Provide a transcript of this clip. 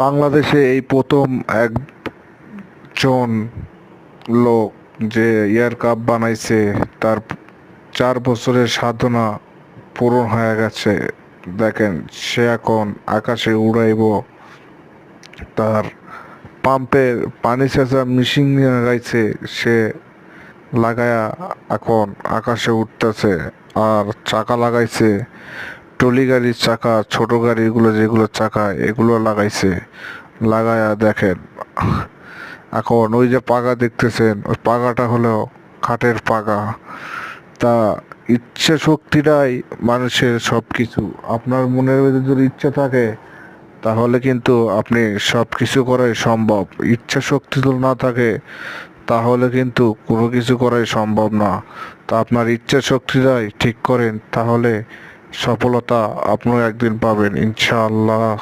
বাংলাদেশে এই প্রথম একজন লোক যে এয়ার কাপ বানাইছে, তার 4 বছরের সাধনা পূরণ হয়ে গেছে। দেখেন, সে এখন আকাশে উড়াইব। তার পাম্পের পানি সেচা মেশিন লাগাইছে, সে লাগায়া এখন আকাশে উঠতেছে। আর চাকা লাগাইছে, ট্রলি গাড়ির চাকা, ছোট গাড়িগুলো যেগুলো চাকা এগুলো লাগাইছে। লাগায়া দেখেন, এখন ওই যে পাগা দেখতেছেন, ওই পাগাটা হলো খাটের পাগা। তা ইচ্ছে শক্তিটাই মানুষের সব কিছু। আপনার মনের মধ্যে যদি ইচ্ছা থাকে, তাহলে কিন্তু আপনি সব কিছু করাই সম্ভব। ইচ্ছা শক্তি যদি না থাকে, তাহলে কিন্তু কোনো কিছু করাই সম্ভব না। তা আপনার ইচ্ছা শক্তিটাই ঠিক করেন, তাহলে সফলতা আপনিও একদিন পাবেন ইনশাআল্লাহ।